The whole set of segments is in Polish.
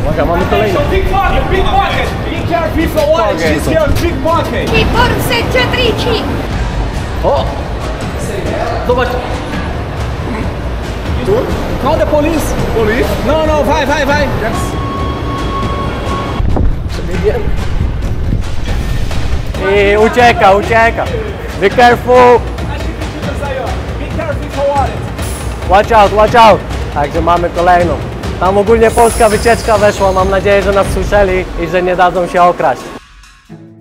Uwaga, mamy kolejną. Pickpocket, pickpocket! Be careful for what? She's here, pickpocket! I borseggiatrici! O! Zobacz! Tu? Call the police! Police? No, no, vai, vai, vai! Yes. Przebiegiem. I ucieka, ucieka! Be careful! Be careful for what? Watch out, watch out! Także mamy kolejną. Tam ogólnie polska wycieczka weszła, mam nadzieję, że nas słyszeli i że nie dadzą się okraść.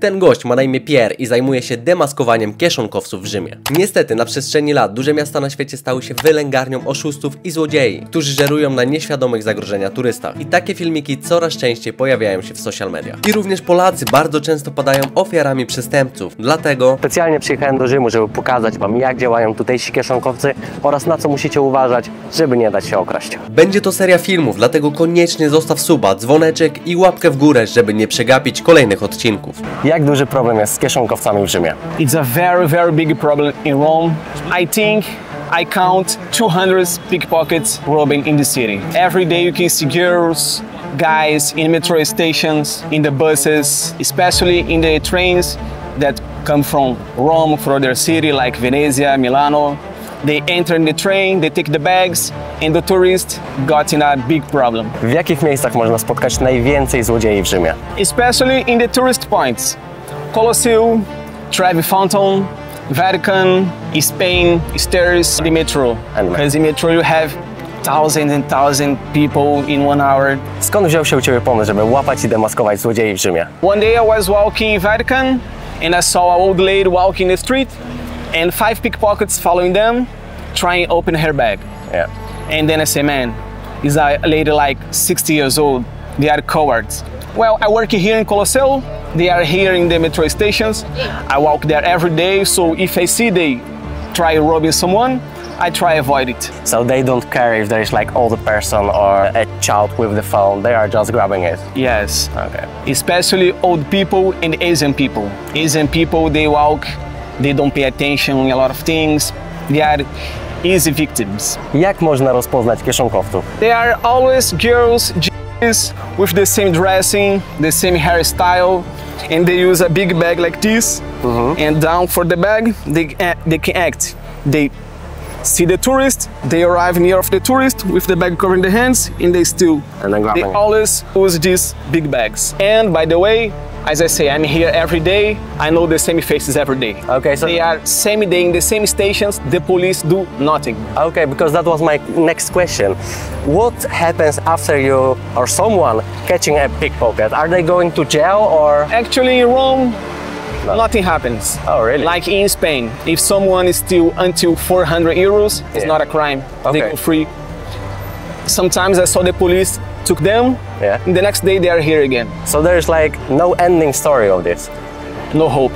Ten gość ma na imię Pierre i zajmuje się demaskowaniem kieszonkowców w Rzymie. Niestety, na przestrzeni lat duże miasta na świecie stały się wylęgarnią oszustów i złodziei, którzy żerują na nieświadomych zagrożenia turystach. I takie filmiki coraz częściej pojawiają się w social mediach. I również Polacy bardzo często padają ofiarami przestępców. Dlatego Specjalnie przyjechałem do Rzymu, żeby pokazać wam, jak działają tutejsi kieszonkowcy oraz na co musicie uważać, żeby nie dać się okraść. będzie to seria filmów, dlatego koniecznie zostaw suba, dzwoneczek i łapkę w górę, żeby nie przegapić kolejnych odcinków. Jak duży problem jest z kieszonkowcami w Rzymie? It's a very, very big problem in Rome. I think I count 200 pickpockets robbing in the city. Every day you can see girls, guys in metro stations, in the buses, especially in the trains that come from Rome, from their city like Venezia, Milano. They enter in the train, they take the bags, and the tourists got in a big problem. W jakich miejscach można spotkać najwięcej złodziei w Rzymie? Especially in the tourist points. Colosseum, Trevi Fountain, Vatican, Spain, stairs, the metro. Because in metro you have thousands and thousands people in 1 hour. Skąd wziął się u ciebie pomysł, żeby łapać i demaskować złodziei w Rzymie? One day I was walking in Vatican and I saw an old lady walking the street and 5 pickpockets following them, trying to open her bag. Yeah. And then I say, man, is a lady like 60 years old. They are cowards. Well, I work here in Colosseum. They are here in the metro stations. I walk there every day, so if I see they try robbing someone, I try avoid it. So they don't care if there is like older person or a child with the phone, they are just grabbing it. Yes. Okay. Especially old people and Asian people. Asian people, they walk, they don't pay attention on a lot of things. They are easy victims. Jak można rozpoznać kieszonkowców? They are always girls, with the same dressing, the same hairstyle, and they use a big bag like this, and down for the bag, they can act. They see the tourist, they arrive near of the tourist with the bag covering the hands, and they steal. And then grabbing They it. always use these big bags. And by the way, as I say, I'm here every day. I know the same faces every day. Okay, so They are same day in the same stations. The police do nothing. okay, because that was my next question. What happens after you or someone catching a pickpocket? Are they going to jail or? Actually, in Rome, nothing happens. Oh, really? Like in Spain, if someone is still until 400 euros, it's not a crime. They Okay. go free. Sometimes I saw the police took them, Yeah. and the next day they are here again. So there's like no ending story of this. No hope.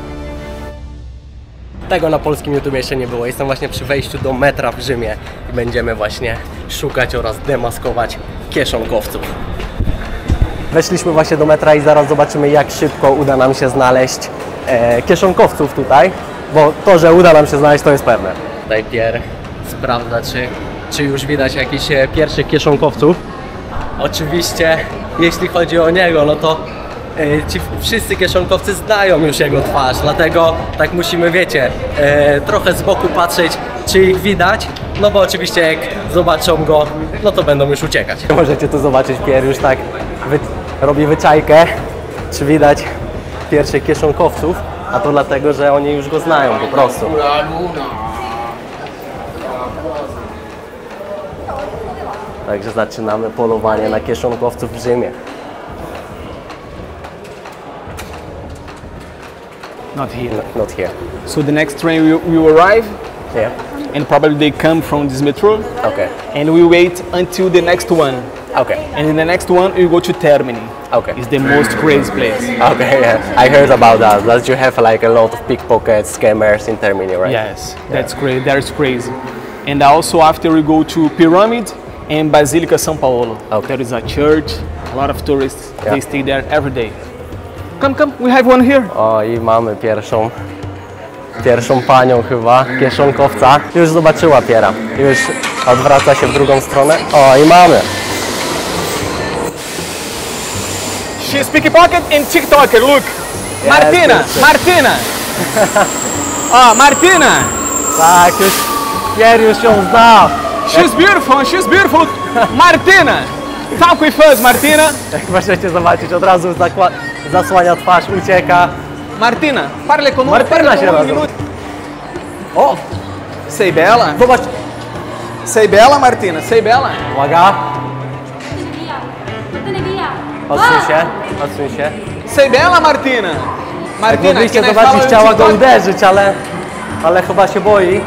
Tego na polskim YouTubie jeszcze nie było. Jestem właśnie przy wejściu do metra w Rzymie i będziemy właśnie szukać oraz demaskować kieszonkowców. Weszliśmy właśnie do metra i zaraz zobaczymy, jak szybko uda nam się znaleźć kieszonkowców tutaj, bo to, że uda nam się znaleźć, to jest pewne. Tutaj Pierre sprawdza, czy już widać jakichś pierwszych kieszonkowców. Oczywiście, jeśli chodzi o niego, no to ci wszyscy kieszonkowcy znają już jego twarz, dlatego tak musimy, wiecie, trochę z boku patrzeć, czy ich widać, no bo oczywiście jak zobaczą go, no to będą już uciekać. Możecie tu zobaczyć, Pierre już tak robi wyczajkę, czy widać pierwszych kieszonkowców, a to dlatego, że oni już go znają po prostu. Także zaczynamy polowanie na kieszonkowców w Rzymie. Not here. Not here. So the next train will arrive, Yeah. and probably they come from this metro, Okay. and we wait until the next one. Okay. And in the next one, we go to Termini. Okay. It's the most crazy place. Okay. Yeah. I heard about that. That you have like a lot of pickpockets, scammers in Termini, right? Yes, that's crazy. That's crazy. And also after we go to Pyramid and Basilica São Paulo. Okay. There is a church. A lot of tourists. Yeah. They stay there every day. Come, come. We have one here. O, i mamy pierwszą panią chyba, kieszonkowca. Już zobaczyła Piera. Już odwraca się w drugą stronę. O, i mamy. She's pickpocket and TikToker, look. Martina, yes. Martina. Oh, Martina. Tak, już ją zna. She's beautiful. Martina. Talk with us, Martina. Jak możecie zobaczyć, od razu zasłania twarz, ucieka. Martina, parle con Martina się nazywa. O, Sei bela. zobacz. Sei bela, Martina. Sei bela. Uwaga, Via. odsuń się. Sei bela, Martina. Jak Martina, mogliście can I zobaczyć, follow chciała you go TikTok? uderzyć, ale chyba się boi.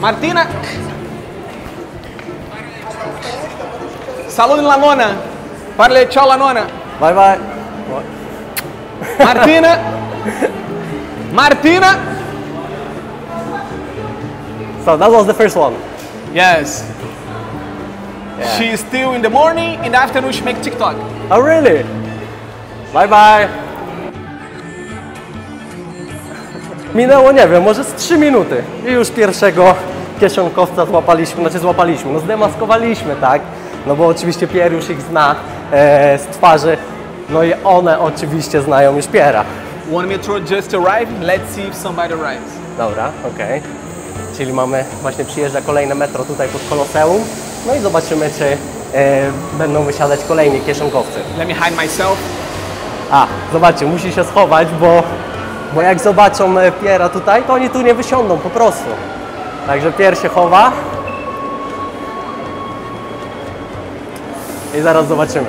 Martina. Saludo la nona. Parle ciao la nona. Bye bye. Martina. Martina. So that was the first one. Yes. She's still in the morning, in the afternoon she make TikTok. Oh really? Bye bye. Minęło, nie wiem, może z 3 minuty i już pierwszego kieszonkowca złapaliśmy, no zdemaskowaliśmy, tak? No bo oczywiście Pierre już ich zna z twarzy, no i one oczywiście znają już Pierre'a. One metro just arrived. Let's see if somebody arrives. Dobra, okej. Czyli właśnie przyjeżdża kolejne metro tutaj pod Koloseum, no i zobaczymy, czy będą wysiadać kolejni kieszonkowcy. Let me hide myself. A, zobaczcie, musi się schować, bo jak zobaczą Pierre'a tutaj, to oni tu nie wysiądą po prostu. Także Pierre się chowa. I zaraz zobaczymy.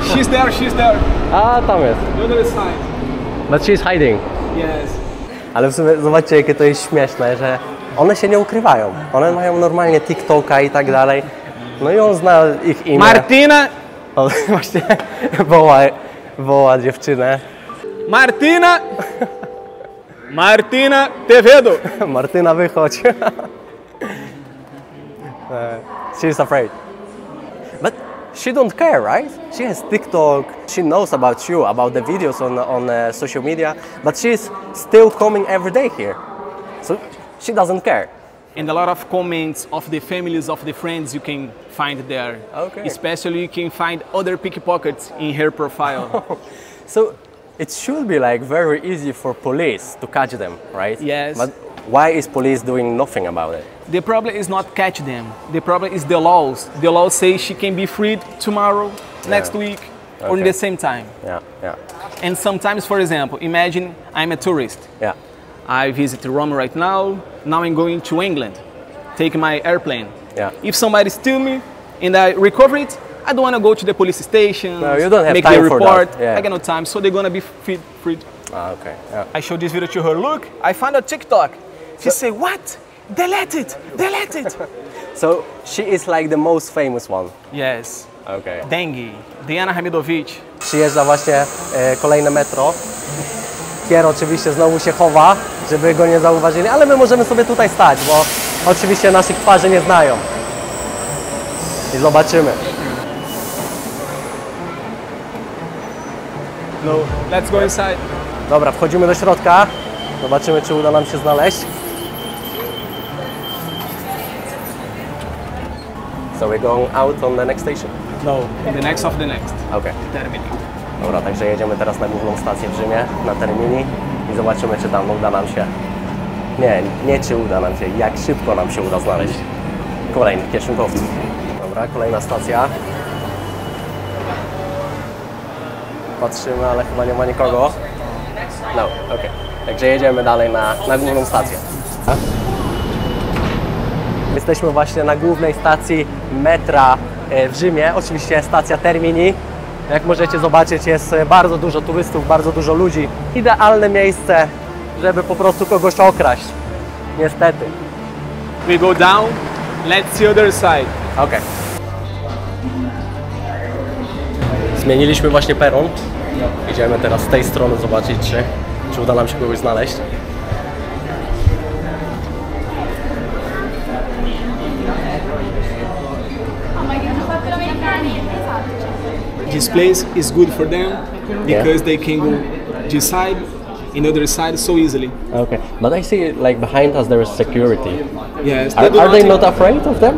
She's there. A, tam jest. The other side. But she's hiding. Yes. Ale w sumie zobaczcie, jakie to jest śmieszne, że one się nie ukrywają. One mają normalnie TikToka i tak dalej. No i on zna ich imię. Martina. On właśnie woła dziewczynę. Martina. Martina, te vedo. Martyna, wychodź. She's afraid. But she don't care, right? She has TikTok. She knows about you, about the videos on social media. But she's still coming every day here. So she doesn't care. And a lot of comments of the families of the friends you can find there. Okay. Especially you can find other pickpockets in her profile. So it should be like very easy for police to catch them, right? Yes. But why is police doing nothing about it? The problem is not catch them. The problem is the laws. The laws say she can be freed tomorrow, next week, or in Okay. the same time. Yeah. And sometimes, for example, imagine I'm a tourist. Yeah. I visit Rome right now. Now I'm going to England, take my airplane. Yeah. If somebody steal me and I recover it, I don't want to go to the police station, No, you don't have make time the for report. that. Yeah. I got no time, so they're gonna be freed. Okay. Yeah. I showed this video to her. Look, I found a TikTok. She said, "What? Delete it! Delete it!" So she is like the most famous one. Yes. Okay. Dengue, Diana Hamidovich. Przyjeżdża właśnie kolejne metro. Pierre oczywiście znowu się chowa, żeby go nie zauważyli, ale my możemy sobie tutaj stać, bo oczywiście naszych twarzy nie znają. I zobaczymy. No, let's go inside. Dobra, wchodzimy do środka. Zobaczymy, czy uda nam się znaleźć. So we're going out on the next station. No, the next of the next. Okay. Termini. Dobra, także jedziemy teraz na główną stację w Rzymie, na Termini i zobaczymy, czy tam uda nam się. Nie czy uda nam się, jak szybko nam się uda znaleźć kolejnych kieszonkowców. Dobra, kolejna stacja. Patrzymy, ale chyba nie ma nikogo. No, okej. Także jedziemy dalej na główną stację. Jesteśmy właśnie na głównej stacji metra w Rzymie, oczywiście stacja Termini. Jak możecie zobaczyć, jest bardzo dużo turystów, bardzo dużo ludzi. Idealne miejsce, żeby po prostu kogoś okraść. Niestety. We go down. Let's see other side. Okej. Zmieniliśmy właśnie peron. Idziemy teraz z tej strony zobaczyć, czy uda nam się kogoś znaleźć. This place is good for them because they can go this side in the other side so easily. Okay, but I see like behind us there is security. Yes. Are they not afraid of them?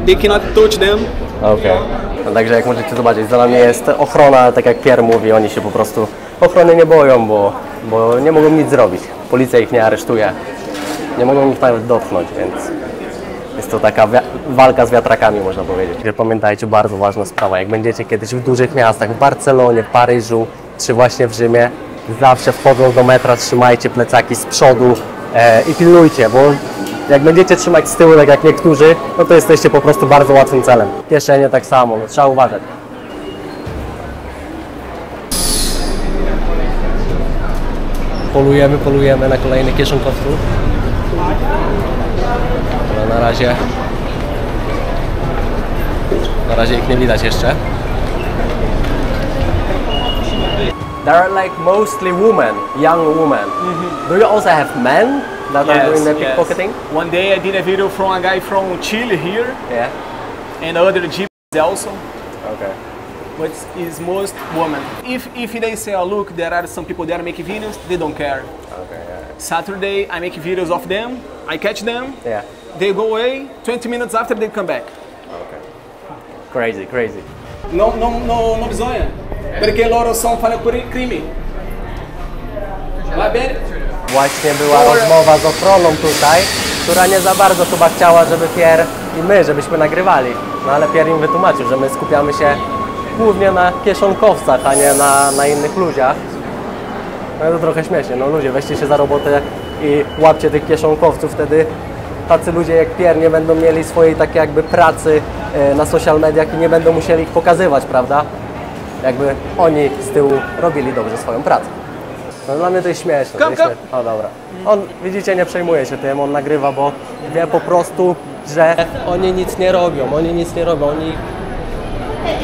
They cannot touch them. Okej. No, także jak możecie zobaczyć, za nami jest ochrona, ale tak jak Pierre mówi, oni się po prostu ochrony nie boją, bo nie mogą nic zrobić. Policja ich nie aresztuje, nie mogą ich nawet dotknąć, więc jest to taka walka z wiatrakami, można powiedzieć. Pamiętajcie, bardzo ważna sprawa, jak będziecie kiedyś w dużych miastach, w Barcelonie, w Paryżu, czy właśnie w Rzymie, zawsze wchodząc do metra trzymajcie plecaki z przodu i pilnujcie, bo jak będziecie trzymać z tyłu, tak jak niektórzy, no to jesteście po prostu bardzo łatwym celem. Kieszenie tak samo, no, trzeba uważać. Polujemy na kolejnych kieszonkowców. Ale na razie ich nie widać jeszcze. There are like mostly women, young women. Do you also have men that are doing the pickpocketing? One day I did a video from a guy from Chile here, Yeah. and other Egyptians also, Okay. but it's most women. If they say, oh look, there are some people there making videos, they don't care. Okay. Saturday I make videos of them, I catch them, Yeah. they go away, 20 minutes after they come back. Crazy. Não bisogna, perché loro sono fanno crimi. Va bene? Właśnie była rozmowa z ochroną tutaj, która nie za bardzo chyba chciała, żeby Pierre i my, żebyśmy nagrywali. No ale Pierre im wytłumaczył, że my skupiamy się głównie na kieszonkowcach, a nie na innych ludziach. No to trochę śmiesznie, no ludzie, weźcie się za robotę i łapcie tych kieszonkowców, wtedy tacy ludzie jak Pierre nie będą mieli swojej takiej jakby pracy na social mediach i nie będą musieli ich pokazywać, prawda? Jakby oni z tyłu robili dobrze swoją pracę. No dla mnie to jest śmieszne. O dobra. On, widzicie, nie przejmuje się tym, on nagrywa, bo wie po prostu, że oni nic nie robią,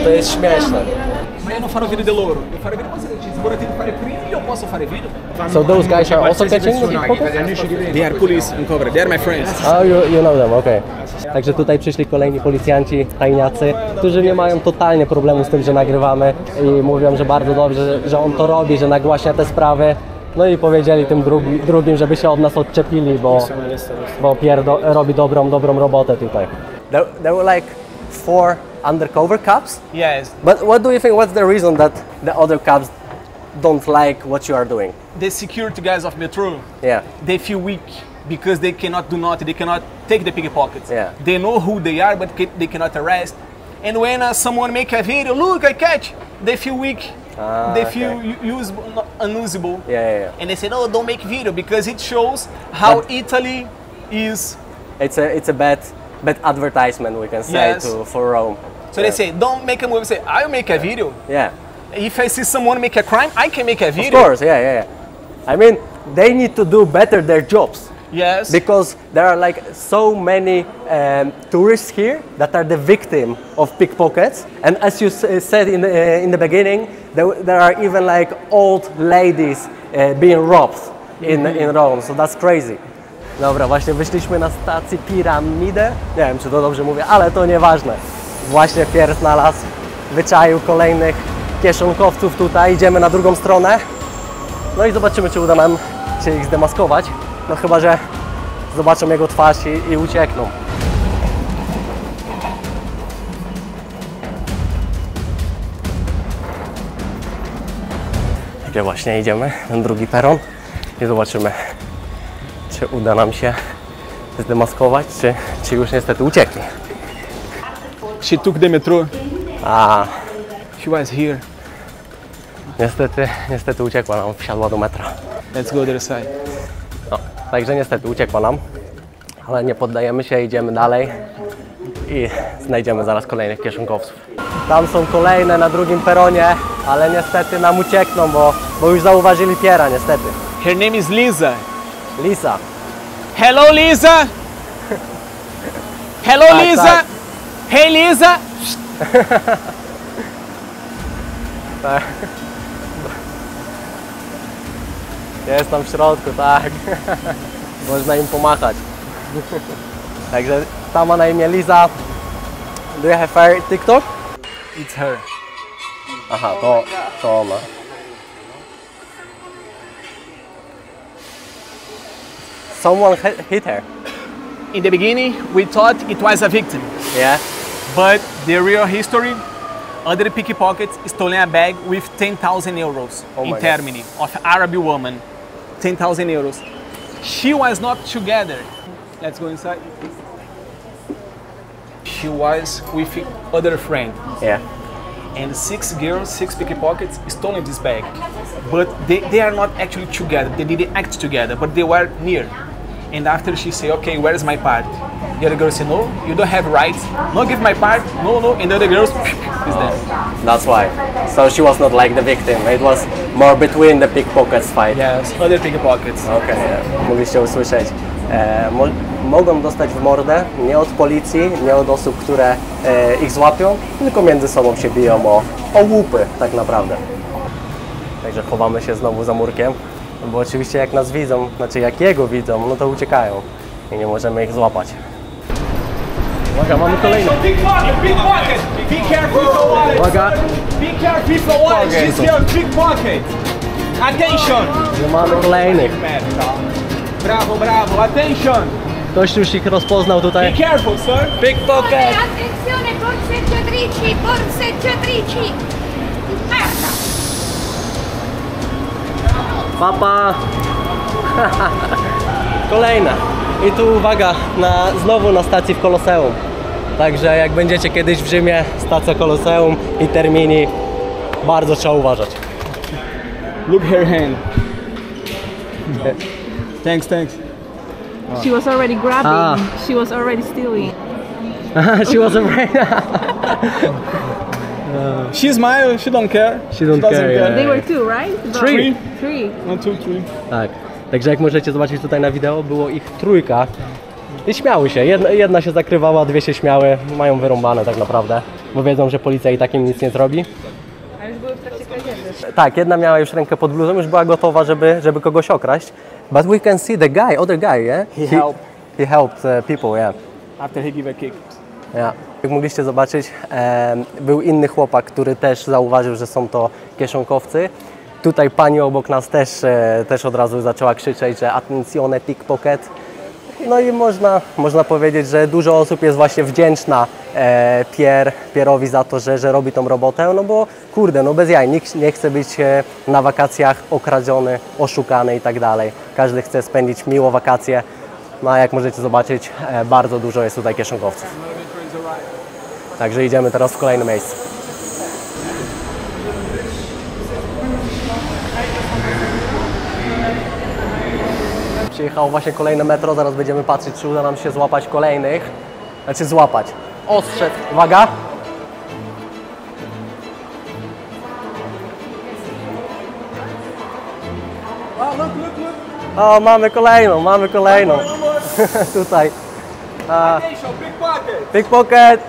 to jest śmieszne. Ma io non farò video di loro, io farò video se vorrete fare crimi, io posso fare video. So those guys are also catching the pickpockets? They are police uncovered, they are my friends. Oh, you know them, okej. Także tutaj przyszli kolejni policjanci, tajniacy, którzy nie mają totalnie problemu z tym, że nagrywamy i mówią, że bardzo dobrze, że on to robi, że nagłaśnia te sprawy. No i powiedzieli tym drugim, żeby się od nas odczepili, bo Pierre robi dobrą robotę tutaj. There were like 4 undercover cops? Yes. But what do you think, what's the reason that the other cops don't like what you are doing? The security guys of Metro, Yeah. they feel weak because they cannot do nothing, they cannot take the pickpockets. Yeah. They know who they are, but they cannot arrest. And when someone make a video, look, I catch, they feel weak. They feel unusable. Yeah. And they say, no, don't make video because it shows how Italy is. It's a bad advertisement, we can say, Yes. for Rome. So they say, don't make a movie. Say, I'll make a video. Yeah. If I see someone make a crime, I can make a Of video. course, yeah. I mean, they need to do better their jobs. Yes. Because there are like so many tourists here that are the victim of pickpockets, and as you said in the beginning, there are even like old ladies being robbed in Rome, so that's crazy. Dobra, właśnie wyszliśmy na stacji Piramidę, nie wiem czy to dobrze mówię, ale to nieważne. Właśnie Pierre znalazł, wyczaił kolejnych kieszonkowców tutaj, idziemy na drugą stronę, no i zobaczymy czy uda nam się ich zdemaskować. No chyba, że zobaczą jego twarz i uciekną. Gdzie właśnie idziemy, ten drugi peron i zobaczymy, czy uda nam się zdemaskować, czy już niestety ucieknie. She took the metro. She was here. Niestety uciekła nam, wsiadła do metra. Let's go other side. No, także niestety uciekła nam, ale nie poddajemy się, idziemy dalej i znajdziemy zaraz kolejnych kieszonkowców. Tam są kolejne na drugim peronie, ale niestety nam uciekną, bo już zauważyli Pierre'a niestety. Her name is Lisa. Lisa. Hello, Lisa. Hello, Tak, Lisa. tak. Hey, Lisa. Jest tam w środku, tak. Można im pomachać. Także ta ma na imię Lisa. Do you have her TikTok? It's her. Aha, to ona. someone hit her. In the beginning, we thought it was a victim, Yeah. but the real history, other pickpockets stolen a bag with 10,000 euros Oh my in God. Termini of Arab woman. 10,000 euros. She was not together. Let's go inside. She was with other friend. Yeah. And 6 girls, 6 pickpockets stolen this bag. But they are not actually together. They didn't act together, but they were near. And after she say, okay, where is my part? The other girl say, no, you don't have rights. No, give my part. No, no. And the other girls is there. That's why. So she was not like the victim. It was more between the pickpockets fight. Yes, other pickpockets. Okej, mogliście usłyszeć. Mogą dostać w mordę nie od policji, nie od osób, które ich złapią, tylko między sobą się biją o łupy tak naprawdę. Także chowamy się znowu za murkiem, bo oczywiście jak nas widzą, znaczy jak jego widzą, no to uciekają i nie możemy ich złapać. Uwaga, mamy kolejny. Pickpocket, pickpocket. Be careful with the wallet. Uwaga, Be careful with the wallet. She's here, pickpocket. Attention. że mamy kolejnych. Brawo, brawo. Attention. Ktoś już ich rozpoznał Be tutaj. careful, sir. Pickpocket! Attenzione, borseggiatrici, borseggiatrici! Merda! Papa! Kolejna. I tu uwaga, znowu na stacji w Koloseum. Także jak będziecie kiedyś w Rzymie, stacja Koloseum i Termini, bardzo trzeba uważać. Look her hand. Thanks, thanks. She was already grabbing. Ah. She was already stealing. She was afraid. She smile, she don't care. She don't doesn't care, yeah. They were two, right? Three. Three. 1, 2, 3. Tak. Także jak możecie zobaczyć tutaj na wideo, było ich trójka. I śmiały się. Jedna się zakrywała, dwie się śmiały. Mają wyrąbane tak naprawdę, bo wiedzą, że policja i tak im nic nie zrobi. A już były w trakcie kradzieży. Tak, jedna miała już rękę pod bluzą, już była gotowa, żeby kogoś okraść. But we can see the guy, other guy, yeah? He helped people, yeah. After he give a kick. Yeah. Jak mogliście zobaczyć, był inny chłopak, który też zauważył, że są to kieszonkowcy. Tutaj pani obok nas też od razu zaczęła krzyczeć, że attenzione pickpocket. No i można powiedzieć, że dużo osób jest właśnie wdzięczna Pierowi za to, że robi tą robotę, no bo kurde, no bez jaj, nikt nie chce być na wakacjach okradziony, oszukany i tak dalej. Każdy chce spędzić miło wakacje, no a jak możecie zobaczyć, bardzo dużo jest tutaj kieszonkowców. Także idziemy teraz w kolejne miejsce. Przyjechało właśnie kolejne metro, zaraz będziemy patrzeć, czy uda nam się złapać kolejnych. Znaczy złapać. Ostrzec. Uwaga! O, mamy kolejną. Tutaj. Attention, pickpocket. Pickpocket!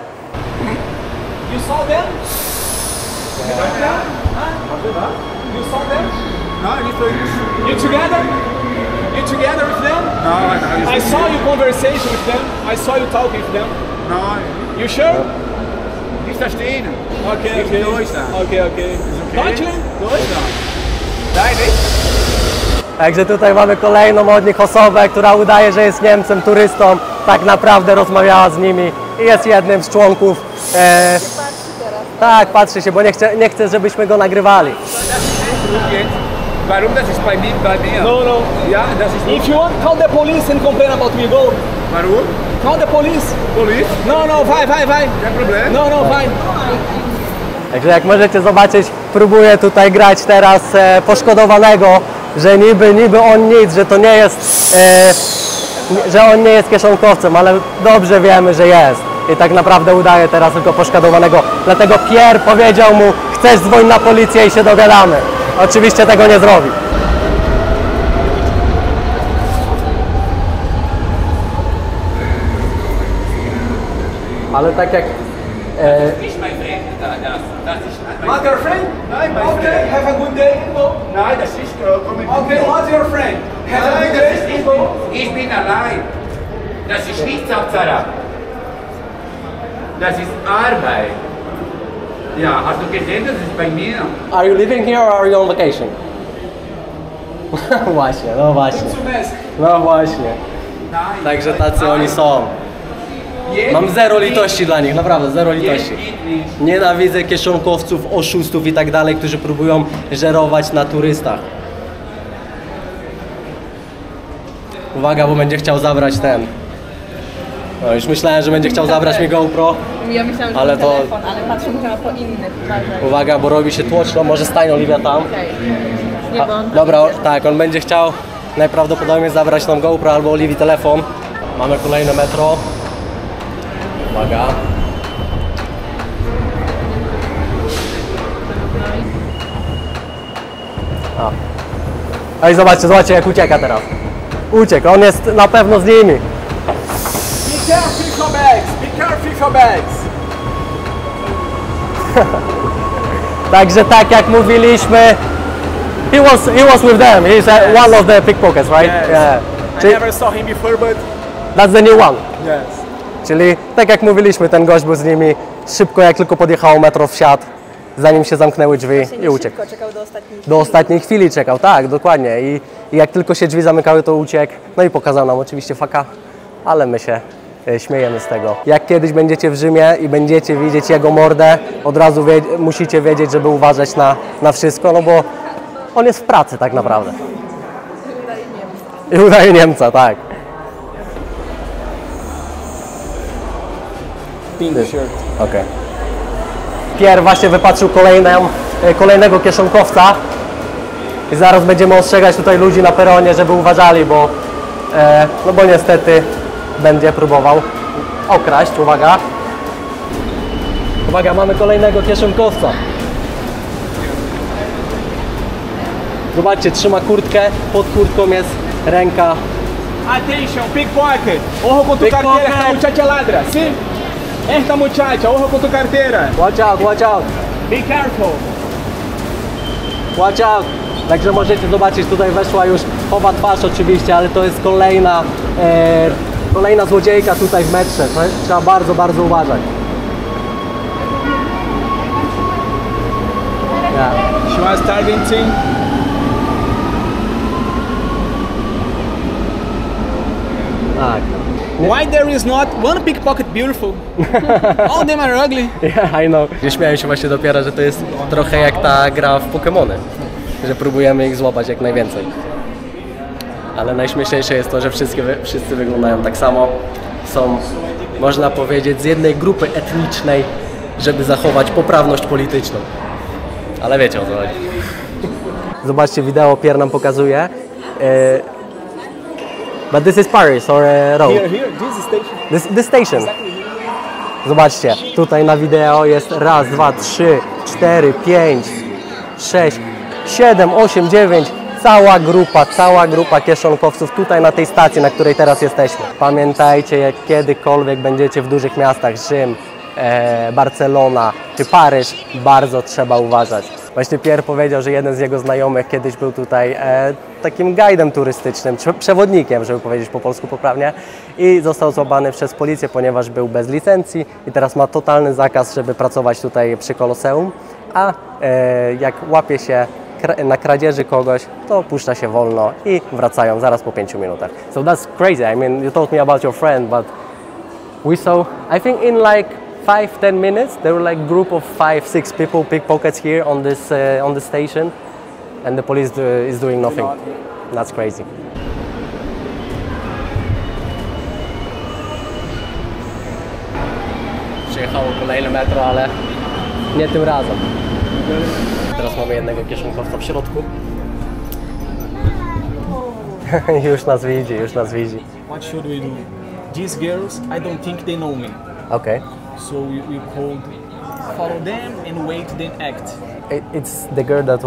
You saw them? You saw them? No, You together? You together with them? no, I saw you conversation with them. I saw you talking with them. no, You sure? nicht verstehen. Okay, okay. Deutsch dann. Okay, okay. Deutschland? Deutschland. Nein, nicht? Także tutaj mamy kolejną od nich osobę, która udaje, że jest Niemcem, turystą. Tak naprawdę rozmawiała z nimi i jest jednym z członków. Tak, patrzy się, bo nie chce, żebyśmy go nagrywali. Warum das ist bei mir? No, no. Ja, das ist nicht. If you want, call the police and complain about me. Go. Warum? Call the police. Police? No, no, vai. Kein Problem. No, no, vai. Także jak możecie zobaczyć, próbuję tutaj grać teraz poszkodowanego, że niby on nic, że to nie jest, że on nie jest kieszonkowcem, ale dobrze wiemy, że jest. I tak naprawdę udaje teraz tylko poszkodowanego. Dlatego Pierre powiedział mu, chcesz dzwonić na policję i się dogadamy. Oczywiście tego nie zrobi. Ale tak jak... What's your friend? Nein, mein Okay, Freund. have a good day. Go. Nein, das ist komm mit Okay, mir. what's your friend? Have a Nein, good das ist day. nicht. Go. Ich bin allein. Das ist nicht Samstag. Das ist Arbeit. Ja, hast du gesehen, das ist bei mir. Are you living here or are you on vacation? Właśnie, no właśnie. To mess. No właśnie. Także tacy oni są. Mam zero litości dla nich, naprawdę zero litości. Nienawidzę kieszonkowców, oszustów i tak dalej, którzy próbują żerować na turystach. Uwaga, bo będzie chciał zabrać ten. No już myślałem, że będzie chciał zabrać mi GoPro. Ja myślałam, że Ale ale to- telefon, ale patrzę chyba po innych. Uwaga, bo robi się tłoczno, może stań Oliwia tam. Nie, bo on Dobra, tak, on będzie chciał najprawdopodobniej zabrać nam GoPro albo Oliwii telefon. Mamy kolejne metro. Uwaga. A. Ej, zobaczcie jak ucieka teraz. Uciekł, on jest na pewno z nimi. Be careful for bags! Be careful for bags! Także tak jak mówiliśmy, he was with them. He's one of the pickpockets, right? Yes. Yeah. I Czyli, never saw him before, but that's the new one. yes. Czyli tak jak mówiliśmy, ten gość był z nimi. Szybko jak tylko podjechało metro wsiadł, zanim się zamknęły drzwi i uciekł. czekał do ostatniej. Do ostatniej chwili czekał, tak, dokładnie. I jak tylko się drzwi zamykały, to uciekł. No i pokazał nam oczywiście faka, ale my się śmiejemy z tego. Jak kiedyś będziecie w Rzymie i będziecie widzieć jego mordę, od razu musicie wiedzieć, żeby uważać na wszystko, no bo on jest w pracy tak naprawdę. I udaje Niemca, tak. Pink shirt. Okej. Pierre właśnie wypatrzył kolejnego kieszonkowca i zaraz będziemy ostrzegać tutaj ludzi na peronie, żeby uważali, bo no bo niestety będzie próbował okraść. Uwaga. Uwaga, mamy kolejnego kieszonkowca. Zobaczcie, trzyma kurtkę, pod kurtką jest ręka. Attention, pickpocket! Ojo con tu Pickpocket. carteira, esta muchacha ladra, ¿sí? Esta muchacha, ojo con tu carteira! Watch out, watch out, Be careful! watch out. Także możecie zobaczyć, tutaj weszła już, chowa twarz oczywiście, ale to jest kolejna złodziejka tutaj w metrze. Trzeba bardzo, bardzo uważać. Yeah. She was targeting. Tak. Why there is not one pickpocket beautiful? All of them are ugly. Yeah, I know. Śmiałem się właśnie dopiero, że to jest trochę jak ta gra w Pokémony, że próbujemy ich złapać jak najwięcej. Ale najśmieszniejsze jest to, że wszyscy wyglądają tak samo. Są, można powiedzieć, z jednej grupy etnicznej, żeby zachować poprawność polityczną. Ale wiecie o co chodzi. Zobaczcie, wideo Pierre nam pokazuje. But this is Paris or Rome? Here, this is station. This station. Zobaczcie, tutaj na wideo jest raz, dwa, trzy, 4, 5, 6, 7, 8, 9. Cała grupa kieszonkowców tutaj na tej stacji, na której teraz jesteśmy. Pamiętajcie, jak kiedykolwiek będziecie w dużych miastach, Rzym, Barcelona czy Paryż, bardzo trzeba uważać. Właśnie Pierre powiedział, że jeden z jego znajomych kiedyś był tutaj takim guidem turystycznym, przewodnikiem, żeby powiedzieć po polsku poprawnie, i został złapany przez policję, ponieważ był bez licencji i teraz ma totalny zakaz, żeby pracować tutaj przy Koloseum, a jak łapie się na kradzieży kogoś, to puszcza się wolno i wracają zaraz po 5 minutach. So that's crazy. I mean, you told me about your friend, but we saw, I think in like 5-10 minutes, there were like group of 5-6 people, pickpockets here on the station, and the police is doing nothing. That's crazy. Przyjechało kolejne metro, ale nie tym razem. Teraz mamy jednego kieszonkowca w środku. Już nas widzi. What should we do? These girls, I don't think they know me. Okay. So we could follow them and wait, then act. It's the girl that's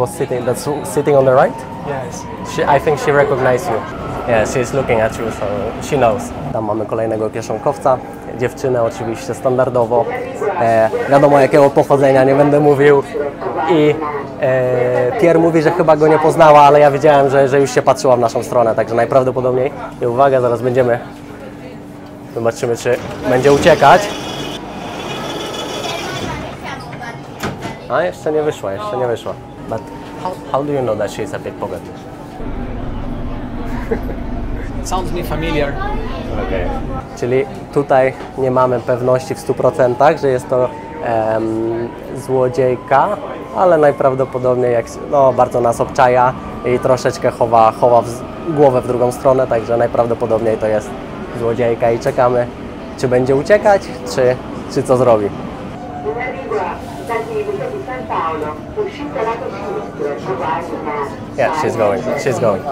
sitting on the right? Yes. I think she recognized you. Yeah, she's looking at you, so she knows. Tam mamy kolejnego kieszonkowca, dziewczynę oczywiście standardowo. Wiadomo jakiego pochodzenia, nie będę mówił. I Pierre mówi, że chyba go nie poznała, ale ja wiedziałem, że już się patrzyła w naszą stronę, także najprawdopodobniej. I uwaga, zaraz zobaczymy, czy będzie uciekać. A, jeszcze nie wyszła. But how do you know that she's a pickpocket? Sounds me familiar. Okay. Czyli tutaj nie mamy pewności w 100%, że jest to złodziejka, ale najprawdopodobniej bardzo nas obczaja i troszeczkę chowa głowę w drugą stronę, także najprawdopodobniej to jest złodziejka i czekamy, czy będzie uciekać, czy co zrobi. Yeah, she's going.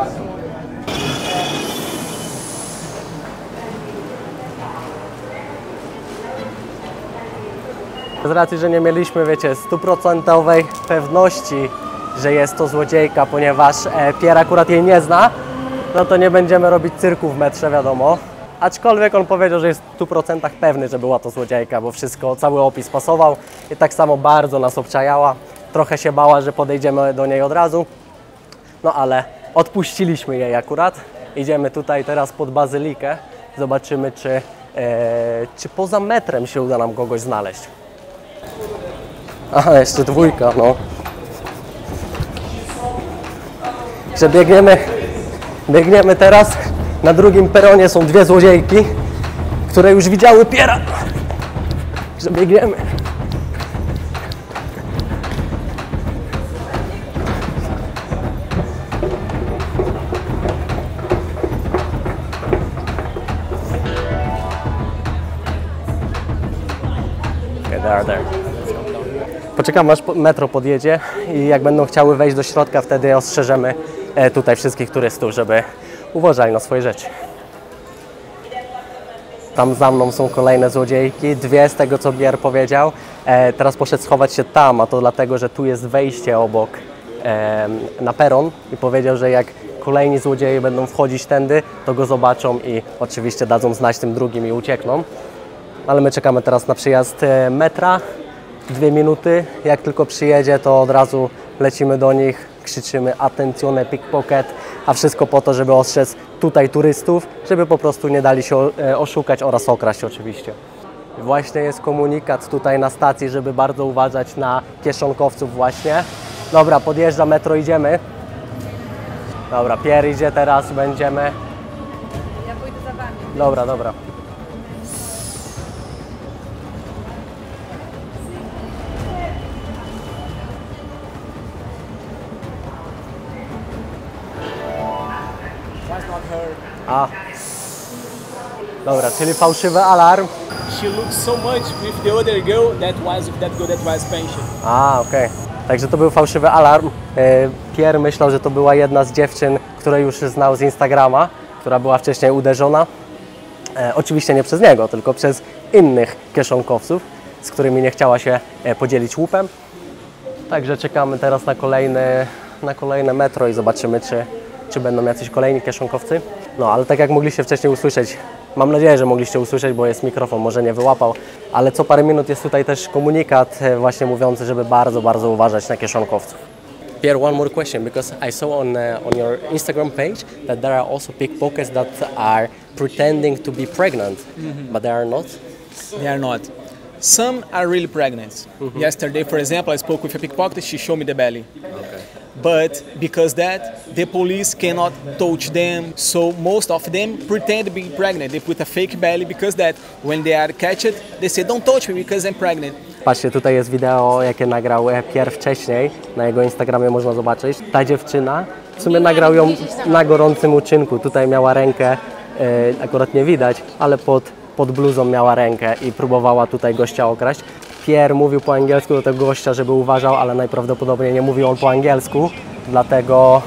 Z racji, że nie mieliśmy, wiecie, 100% pewności, że jest to złodziejka, ponieważ Pierre akurat jej nie zna, no to nie będziemy robić cyrku w metrze, wiadomo. Aczkolwiek on powiedział, że jest w 100% pewny, że była to złodziejka, bo cały opis pasował i tak samo bardzo nas obczajała. Trochę się bała, że podejdziemy do niej od razu, no ale odpuściliśmy jej akurat. Idziemy tutaj teraz pod bazylikę, zobaczymy, czy poza metrem się uda nam kogoś znaleźć. Aha, jeszcze dwójka, no. Że biegniemy teraz. Na drugim peronie są dwie złodziejki, które już widziały Pierre'a. Że biegniemy. Okay, there. Poczekam, aż metro podjedzie i jak będą chciały wejść do środka, wtedy ostrzeżemy tutaj wszystkich turystów, żeby uważali na swoje rzeczy. Tam za mną są kolejne złodziejki, dwie z tego, co Pierre powiedział. Teraz poszedł schować się tam, a to dlatego, że tu jest wejście obok na peron i powiedział, że jak kolejni złodzieje będą wchodzić tędy, to go zobaczą i oczywiście dadzą znać tym drugim i uciekną. Ale my czekamy teraz na przyjazd metra. 2 minuty, jak tylko przyjedzie, to od razu lecimy do nich, krzyczymy "Attenzione pickpocket", a wszystko po to, żeby ostrzec tutaj turystów, żeby po prostu nie dali się oszukać oraz okraść oczywiście. Właśnie jest komunikat tutaj na stacji, żeby bardzo uważać na kieszonkowców właśnie. Dobra, podjeżdża metro, idziemy. Dobra, Pierre idzie teraz, będziemy. Ja pójdę za wami. Dobra. Dobra, czyli fałszywy alarm. She looked so much with the other girl that was with that girl that was pension. Okej. Także to był fałszywy alarm. Pierre myślał, że to była jedna z dziewczyn, które już znał z Instagrama, która była wcześniej uderzona. Oczywiście nie przez niego, tylko przez innych kieszonkowców, z którymi nie chciała się podzielić łupem. Także czekamy teraz na kolejne metro i zobaczymy, czy będą jacyś kolejni kieszonkowcy. No, ale tak jak mogliście wcześniej usłyszeć, mam nadzieję, że mogliście usłyszeć, bo jest mikrofon, może nie wyłapał, ale co parę minut jest tutaj też komunikat właśnie mówiący, żeby bardzo, bardzo uważać na kieszonkowców. Pierre, one more question, because I saw on your Instagram page that there are also pickpockets that are pretending to be pregnant, but they are not? They are not. Some are really pregnant. Yesterday, for example, I spoke with a pickpocket, she showed me the belly. But because that, the police cannot touch them, so most of them pretend to be pregnant. They put a fake belly because that when they are catched, they say don't touch me because I'm pregnant. Patrzcie, tutaj jest wideo, jakie nagrał Pierre wcześniej, na jego Instagramie można zobaczyć. Ta dziewczyna, w sumie nagrał ją na gorącym uczynku, tutaj miała rękę, akurat nie widać, ale pod bluzą miała rękę i próbowała tutaj gościa okraść. Pierre mówił po angielsku do tego gościa, żeby uważał, ale najprawdopodobniej nie mówił on po angielsku, dlatego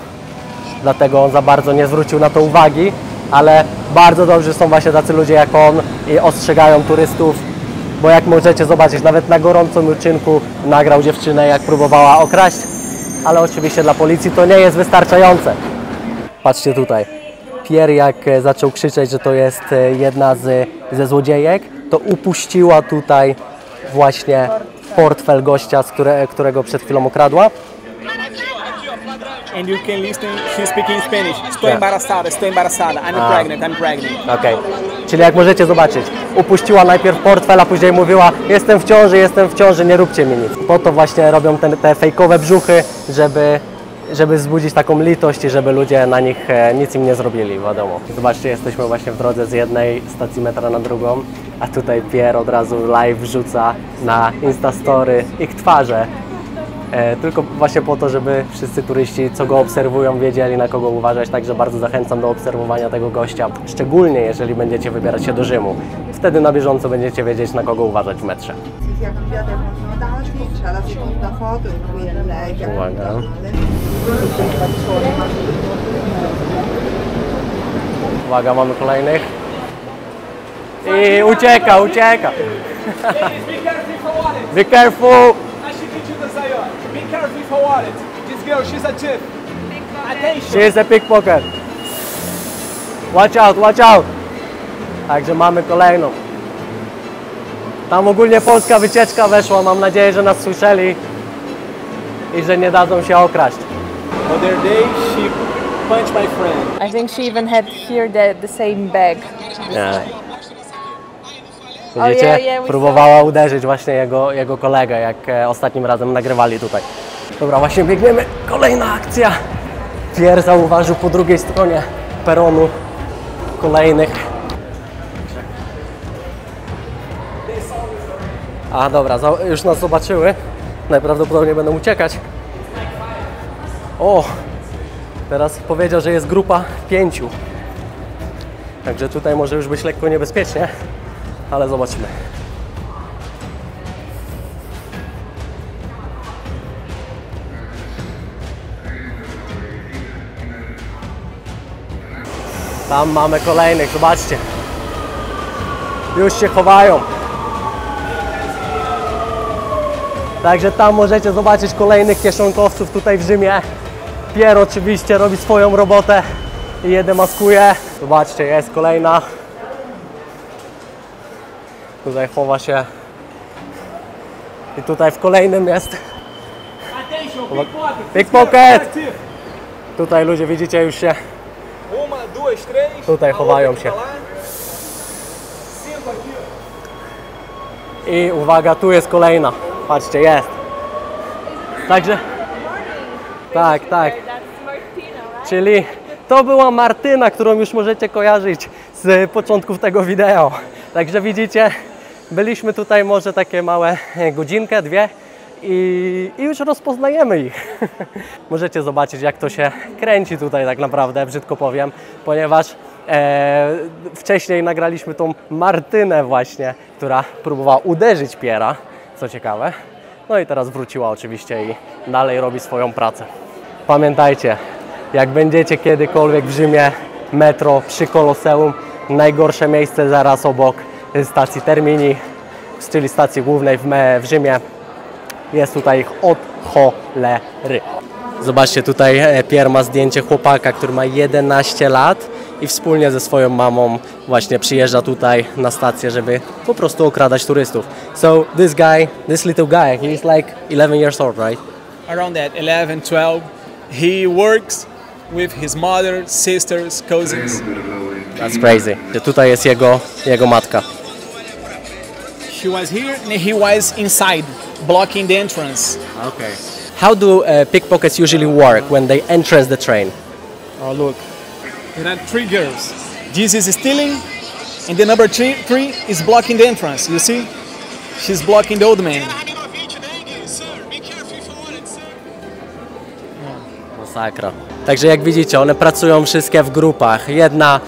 on za bardzo nie zwrócił na to uwagi, ale bardzo dobrze są właśnie tacy ludzie jak on i ostrzegają turystów, bo jak możecie zobaczyć, nawet na gorącym uczynku nagrał dziewczynę, jak próbowała okraść, ale oczywiście dla policji to nie jest wystarczające. Patrzcie tutaj, Pierre jak zaczął krzyczeć, że to jest jedna ze złodziejek, to upuściła tutaj właśnie portfel gościa, którego przed chwilą okradła. And you can listen, she's speaking Spanish. Estoy embarazada, I'm pregnant. Okej. Czyli jak możecie zobaczyć, upuściła najpierw portfel, a później mówiła jestem w ciąży, nie róbcie mi nic. Po to właśnie robią te fejkowe brzuchy, żeby wzbudzić taką litość i żeby ludzie na nich nic im nie zrobili, wiadomo. Zobaczcie, jesteśmy właśnie w drodze z jednej stacji metra na drugą, a tutaj Pierre od razu live wrzuca na Instastory ich twarze. Tylko właśnie po to, żeby wszyscy turyści, co go obserwują, wiedzieli, na kogo uważać, także bardzo zachęcam do obserwowania tego gościa, szczególnie jeżeli będziecie wybierać się do Rzymu. Wtedy na bieżąco będziecie wiedzieć, na kogo uważać w metrze. Uwaga. Uwaga, mamy kolejnych. I ucieka, ucieka. Be careful! Be careful with her wallet. This girl, she's a thief. Attention. She is a pickpocket. Watch out, watch out! Także mamy kolejną. Tam ogólnie polska wycieczka weszła, mam nadzieję, że nas słyszeli i że nie dadzą się okraść. Other day, she punched my friend. I think she even had here the same bag. Nie. Oh, Widzicie? yeah, we Próbowała uderzyć właśnie jego kolegę, jak ostatnim razem nagrywali tutaj. Dobra, właśnie biegniemy. Kolejna akcja. Pierre zauważył po drugiej stronie peronu kolejnych. A dobra, już nas zobaczyły. Najprawdopodobniej będą uciekać. O! Teraz powiedział, że jest grupa 5. Także tutaj może już być lekko niebezpiecznie, ale zobaczymy. Tam mamy kolejnych, zobaczcie. Już się chowają. Także tam możecie zobaczyć kolejnych kieszonkowców tutaj w Rzymie. Pierre oczywiście robi swoją robotę i je demaskuje. Zobaczcie, jest kolejna. Tutaj chowa się. I tutaj w kolejnym jest pickpocket. Tutaj ludzie, widzicie, już się tutaj chowają się. I uwaga, tu jest kolejna. Patrzcie, jest. Także tak, tak. Czyli to była Martyna, którą już możecie kojarzyć z początków tego wideo. Także widzicie, byliśmy tutaj może takie małe godzinkę, dwie i już rozpoznajemy ich. Możecie zobaczyć, jak to się kręci tutaj tak naprawdę, brzydko powiem, ponieważ wcześniej nagraliśmy tą Martynę właśnie, która próbowała uderzyć Pierre'a, co ciekawe. No i teraz wróciła oczywiście i dalej robi swoją pracę. Pamiętajcie, jak będziecie kiedykolwiek w Rzymie, metro przy Koloseum, najgorsze miejsce zaraz obok stacji Termini, czyli stacji głównej w Rzymie. Jest tutaj ich od cholery. Zobaczcie, tutaj Pierre ma zdjęcie chłopaka, który ma 11 lat i wspólnie ze swoją mamą właśnie przyjeżdża tutaj na stację, żeby po prostu okradać turystów. So this little guy, he's like 11 years old, right? Around that, 11, 12. He works with his mother, sisters, cousins. That's crazy. Tutaj jest jego matka. She was here and he was inside, blocking the entrance. Okay. How do pickpockets usually work when they enter the train? Oh, look. There are 3 girls. This is stealing, and the number three is blocking the entrance. You see? She's blocking the old man. Masakra. Także jak widzicie, one pracują wszystkie w grupach. Jedna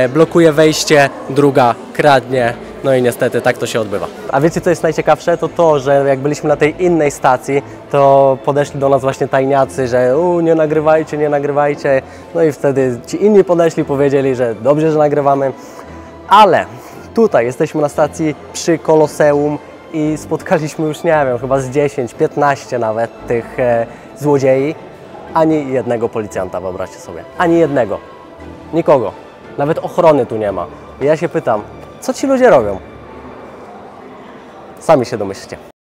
blokuje wejście, druga kradnie. No i niestety tak to się odbywa. A wiecie, co jest najciekawsze? To to, że jak byliśmy na tej innej stacji, to podeszli do nas właśnie tajniacy, że nie nagrywajcie, nie nagrywajcie. No i wtedy ci inni podeszli, powiedzieli, że dobrze, że nagrywamy. Ale tutaj jesteśmy na stacji przy Koloseum i spotkaliśmy już, nie wiem, chyba z 10, 15 nawet tych złodziei. Ani jednego policjanta, wyobraźcie sobie. Ani jednego. Nikogo. Nawet ochrony tu nie ma. I ja się pytam, co ci ludzie robią? Sami się domyślcie.